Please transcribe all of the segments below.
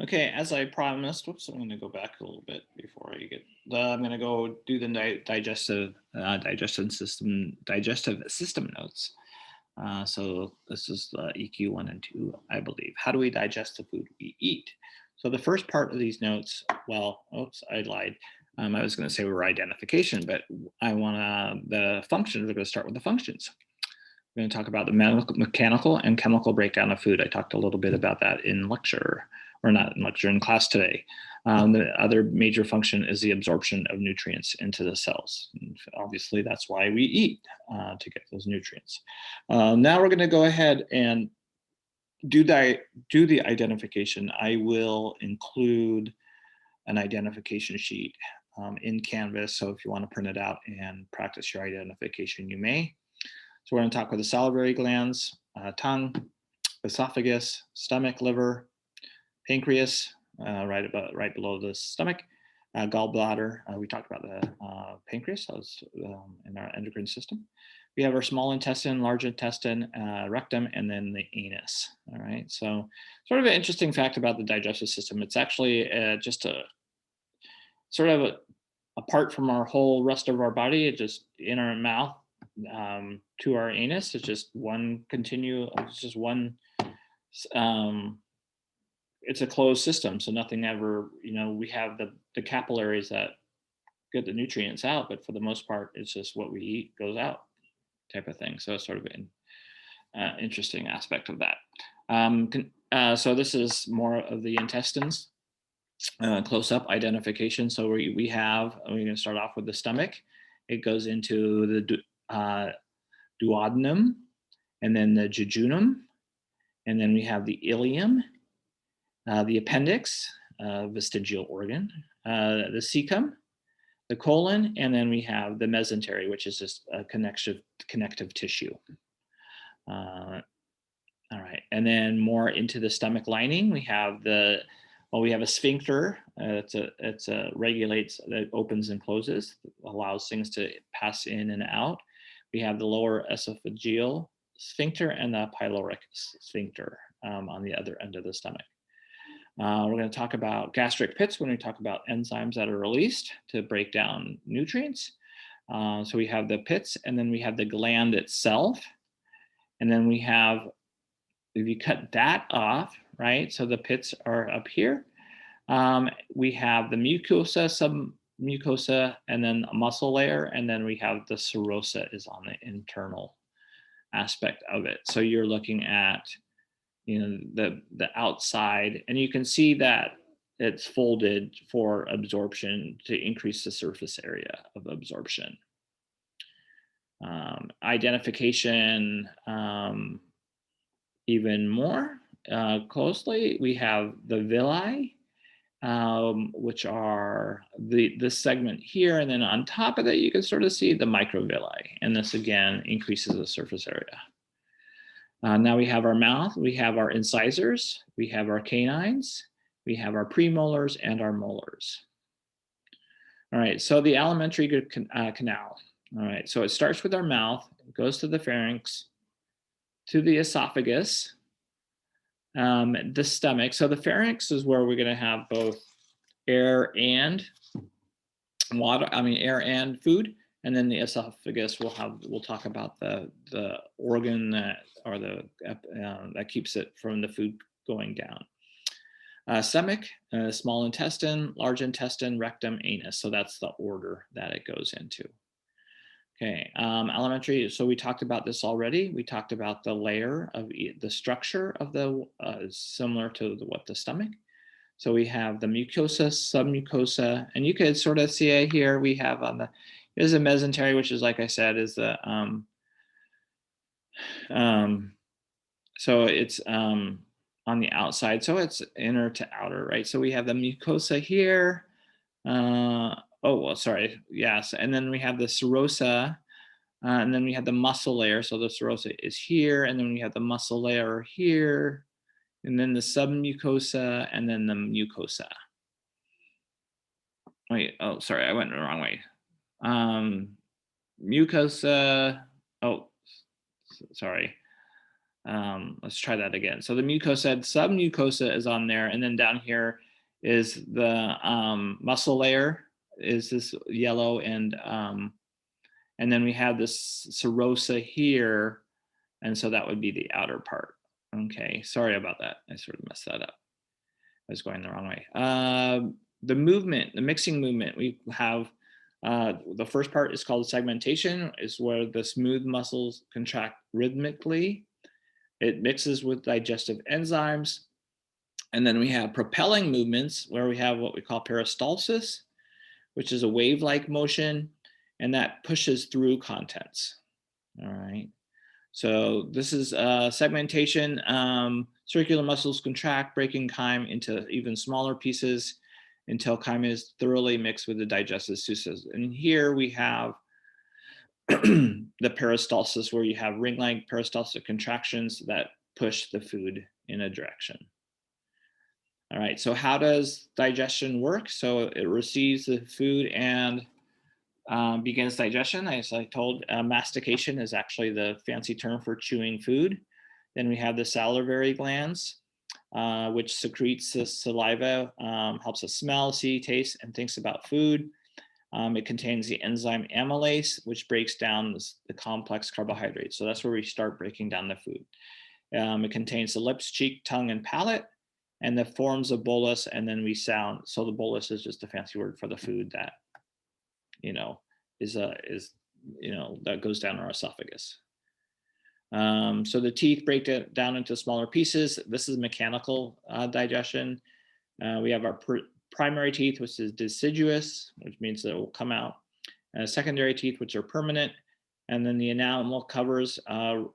Okay, as I promised, whoops, I'm going to go back a little bit before I get. I'm going to go do the digestive system notes. So this is EQ 1 and 2, I believe. How do we digest the food we eat? So the first part of these notes, well, oops, I lied. I was going to say we were identification, but I want the functions. We're going to start with the functions. We're going to talk about the mechanical and chemical breakdown of food. I talked a little bit about that in lecture, or not in lecture, in class today. The other major function is the absorption of nutrients into the cells. And obviously, that's why we eat, to get those nutrients. Now we're going to go ahead and do the identification. I will include an identification sheet in Canvas. So if you want to print it out and practice your identification, you may. So we're going to talk about the salivary glands, tongue, esophagus, stomach, liver, pancreas, right below the stomach, gallbladder. We talked about the pancreas, that was in our endocrine system. We have our small intestine, large intestine, rectum, and then the anus. All right. So, sort of an interesting fact about the digestive system. It's actually just a sort of apart from our whole rest of our body. It just in our mouth to our anus. It's just one It's just one. Um, it's a closed system, so nothing ever. We have the capillaries that get the nutrients out, but for the most part, it's just what we eat goes out, type of thing. So it's sort of an interesting aspect of that. So this is more of the intestines. Close up identification. So we're going to start off with the stomach. It goes into the duodenum, and then the jejunum, and then we have the ileum, the appendix, vestigial organ, the cecum, the colon, and then we have the mesentery, which is just a connective tissue. All right, and then more into the stomach lining, we have a sphincter. It's a regulates, that opens and closes, allows things to pass in and out. We have the lower esophageal sphincter and the pyloric sphincter on the other end of the stomach. We're going to talk about gastric pits when we talk about enzymes that are released to break down nutrients. So we have the pits, and then we have the gland itself. And then we have, if you cut that off, right? So the pits are up here. We have the mucosa, submucosa, and then a muscle layer. And then we have the serosa is on the internal aspect of it. So you're looking at, the outside, and you can see that it's folded for absorption to increase the surface area of absorption. Identification, even more closely, we have the villi, which are this segment here, and then on top of that, you can sort of see the microvilli, and this again increases the surface area. Now we have our mouth, we have our incisors, we have our canines, we have our premolars and our molars. All right, so the alimentary canal. All right, so it starts with our mouth, it goes to the pharynx, to the esophagus, the stomach. So the pharynx is where we're going to have both air and air and food. And then the esophagus, we'll talk about the organ that keeps it from the food going down. Stomach, small intestine, large intestine, rectum, anus. So that's the order that it goes into. Okay, alimentary. So we talked about this already. We talked about the layer of the structure of the similar to what the stomach. So we have the mucosa, submucosa, and you could sort of see it here. We have there's a mesentery, which is, like I said, is the so it's on the outside, so it's inner to outer, right? So we have the mucosa here. Yes, and then we have the serosa, and then we have the muscle layer. So the serosa is here, and then we have the muscle layer here, and then the submucosa, and then the mucosa. Wait, oh, sorry, I went the wrong way. Mucosa, oh, sorry. Let's try that again. So the mucosa, submucosa is on there, and then down here is the muscle layer, is this yellow, and then we have this serosa here, and so that would be the outer part. Okay, sorry about that. I sort of messed that up. I was going the wrong way. The movement, the mixing movement, we have the first part is called segmentation, is where the smooth muscles contract rhythmically. It mixes with digestive enzymes. And then we have propelling movements where we have what we call peristalsis, which is a wave-like motion, and that pushes through contents. All right. So this is segmentation. Circular muscles contract, breaking chyme into even smaller pieces until chyme is thoroughly mixed with the digestive juices. And here we have the peristalsis, where you have ring-like peristaltic contractions that push the food in a direction. All right, so how does digestion work? So it receives the food and begins digestion. As I told, mastication is actually the fancy term for chewing food. Then we have the salivary glands, which secretes the saliva, helps us smell, see, taste, and thinks about food. It contains the enzyme amylase, which breaks down the complex carbohydrates. So that's where we start breaking down the food. It contains the lips, cheek, tongue, and palate, and the forms of bolus, and then we sound. So the bolus is just a fancy word for the food that, is that goes down our esophagus. So the teeth break it down into smaller pieces. This is mechanical digestion. We have our primary teeth, which is deciduous, which means that it will come out. Secondary teeth, which are permanent. And then the enamel covers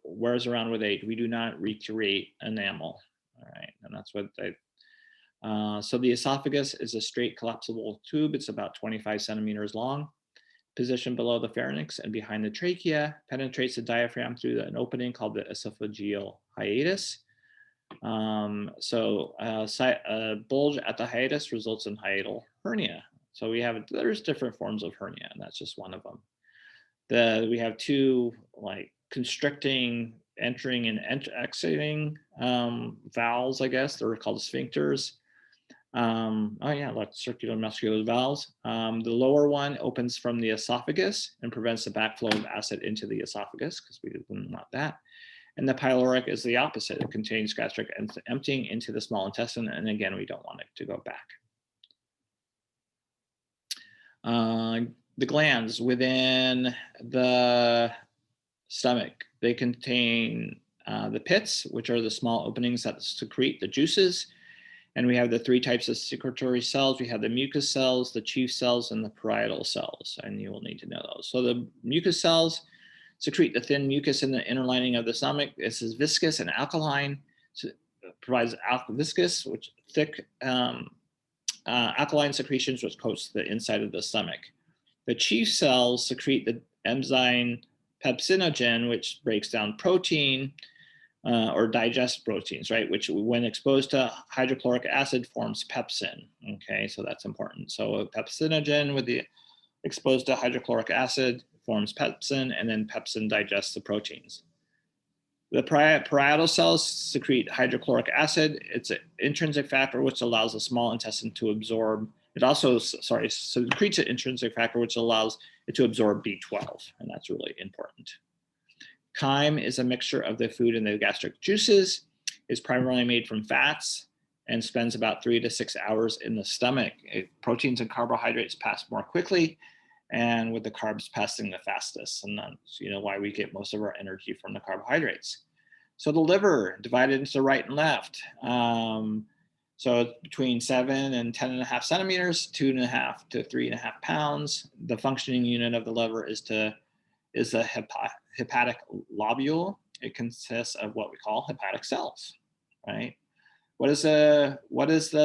wears around with age. We do not recreate enamel. All right, and that's what they. So the esophagus is a straight collapsible tube. It's about 25 centimeters long, positioned below the pharynx and behind the trachea, penetrates the diaphragm through an opening called the esophageal hiatus. A bulge at the hiatus results in hiatal hernia. So there's different forms of hernia, and that's just one of them. We have two constricting, entering and exiting valves, I guess. They're called sphincters. Like circular muscular valves. The lower one opens from the esophagus and prevents the backflow of acid into the esophagus, because we wouldn't want that. And the pyloric is the opposite. It contains gastric emptying into the small intestine, and again, we don't want it to go back. The glands within the stomach, they contain the pits, which are the small openings that secrete the juices. And we have the three types of secretory cells. We have the mucus cells, the chief cells, and the parietal cells, and you will need to know those. So the mucus cells secrete the thin mucus in the inner lining of the stomach. This is viscous and alkaline. So it provides viscous, which thick alkaline secretions, which coats the inside of the stomach. The chief cells secrete the enzyme pepsinogen, which breaks down protein or digests proteins, right? Which, when exposed to hydrochloric acid, forms pepsin. Okay, so that's important. So a pepsinogen exposed to hydrochloric acid forms pepsin, and then pepsin digests the proteins. The parietal cells secrete hydrochloric acid. It's an intrinsic factor which allows the small intestine to absorb. It also, secretes an intrinsic factor which allows it to absorb B12, and that's really important. Chyme is a mixture of the food and the gastric juices. It's primarily made from fats and spends about 3 to 6 hours in the stomach. Proteins and carbohydrates pass more quickly, and with the carbs passing the fastest. And that's why we get most of our energy from the carbohydrates. So the liver, divided into right and left. So between 7 and 10.5 centimeters, 2.5 to 3.5 pounds. The functioning unit of the liver is the hepatic lobule. It consists of what we call hepatic cells, right? What does the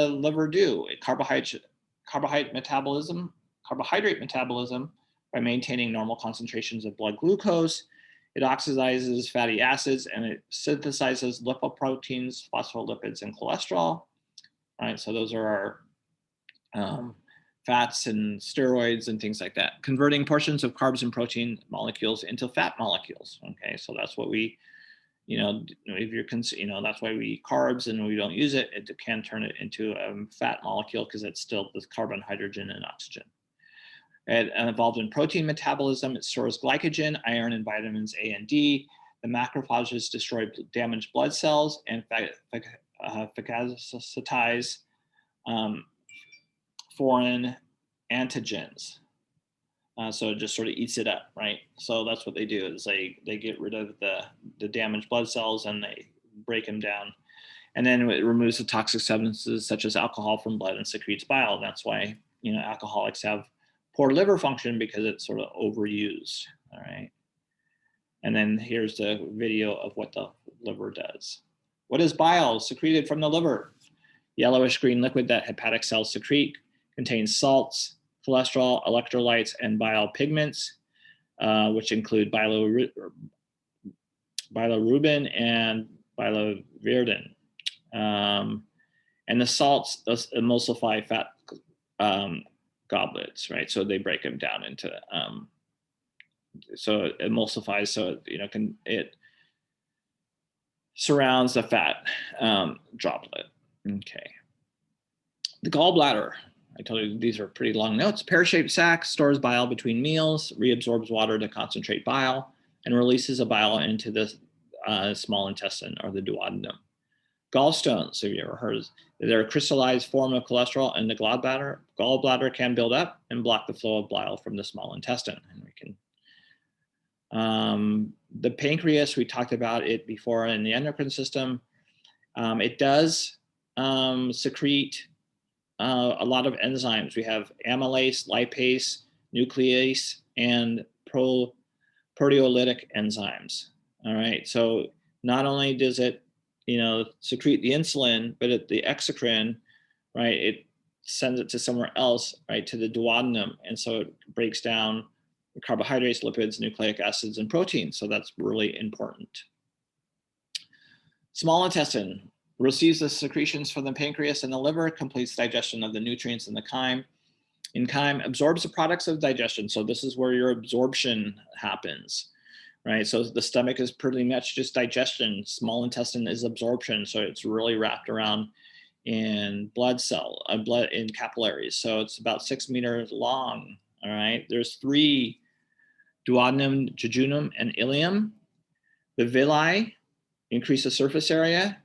liver do? Carbohydrate metabolism by maintaining normal concentrations of blood glucose. It oxidizes fatty acids, and it synthesizes lipoproteins, phospholipids, and cholesterol. Right, so those are our fats and steroids and things like that, converting portions of carbs and protein molecules into fat molecules. Okay, so that's what we if you're, that's why we eat carbs and we don't use it, it can turn it into a fat molecule because it's still the carbon, hydrogen, and oxygen. It involved in protein metabolism. It stores glycogen, iron, and vitamins A and D. The macrophages destroy damaged blood cells and phagocytize foreign antigens. So it just sort of eats it up, right? So that's what they do is they get rid of the damaged blood cells and they break them down. And then it removes the toxic substances such as alcohol from blood and secretes bile. That's why, alcoholics have poor liver function because it's sort of overused, all right? And then here's the video of what the liver does. What is bile? Secreted from the liver. Yellowish green liquid that hepatic cells secrete, contains salts, cholesterol, electrolytes, and bile pigments, which include bilirubin and biliverdin. And the salts emulsify fat goblets, right? So they break them down into, so it emulsifies, so it surrounds the fat droplet. Okay. The gallbladder. I told you these are pretty long notes. Pear-shaped sac stores bile between meals, reabsorbs water to concentrate bile, and releases a bile into the small intestine or the duodenum. Gallstones, have you ever heard? They're a crystallized form of cholesterol in the gallbladder. Gallbladder can build up and block the flow of bile from the small intestine. And we can. The pancreas, we talked about it before in the endocrine system. It does secrete a lot of enzymes. We have amylase, lipase, nuclease, and proteolytic enzymes. All right. So not only does it, secrete the insulin, but the exocrine, right, it sends it to somewhere else, right, to the duodenum. And so it breaks down carbohydrates, lipids, nucleic acids, and proteins. So that's really important. Small intestine receives the secretions from the pancreas and the liver, completes digestion of the nutrients in the chyme. In chyme, absorbs the products of digestion. So this is where your absorption happens, right? So the stomach is pretty much just digestion. Small intestine is absorption. So it's really wrapped around in blood in capillaries. So it's about 6 meters long, all right? There's 3, duodenum, jejunum, and ileum. The villi increase the surface area,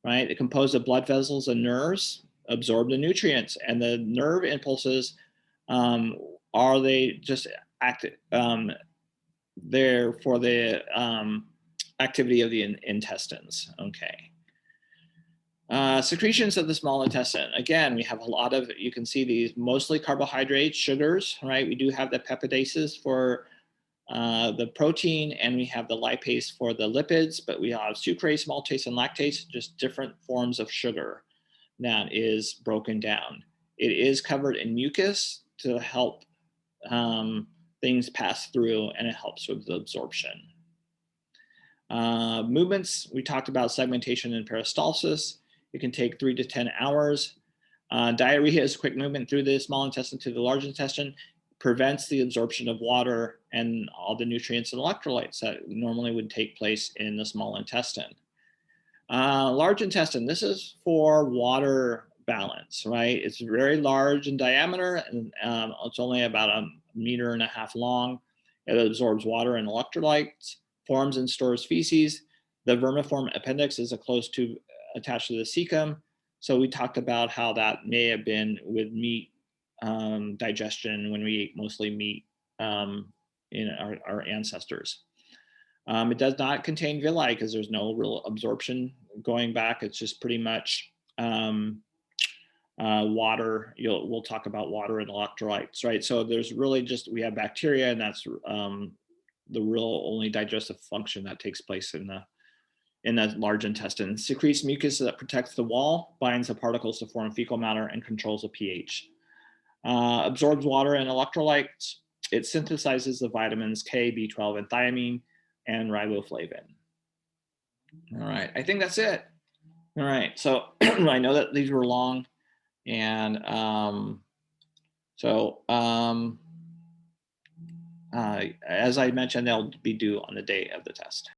right? It composed of blood vessels and nerves, absorb the nutrients, and the nerve impulses are they just there for the activity of the intestines. Okay. Secretions of the small intestine. Again, we have a lot of, you can see these mostly carbohydrates, sugars, right? We do have the peptidases for the protein, and we have the lipase for the lipids, but we have sucrase, maltase, and lactase, just different forms of sugar that is broken down. It is covered in mucus to help things pass through, and it helps with the absorption. Movements, we talked about segmentation and peristalsis. It can take 3 to 10 hours. Diarrhea is a quick movement through the small intestine to the large intestine, prevents the absorption of water and all the nutrients and electrolytes that normally would take place in the small intestine. Large intestine, this is for water balance, right? It's very large in diameter, and it's only about 1.5 meters long. It absorbs water and electrolytes, forms and stores feces. The vermiform appendix is a closed tube attached to the cecum. So we talked about how that may have been with meat digestion when we ate mostly meat in our ancestors. It does not contain villi because there's no real absorption going back. It's just pretty much water. We'll talk about water and electrolytes, right? So there's really just, we have bacteria, and that's the real only digestive function that takes place in the large intestine. It secretes mucus that protects the wall, binds the particles to form fecal matter, and controls the pH. Absorbs water and electrolytes. It synthesizes the vitamins K, B12, and thiamine, and riboflavin. All right, I think that's it. All right, so I know that these were long, and as I mentioned, they'll be due on the day of the test.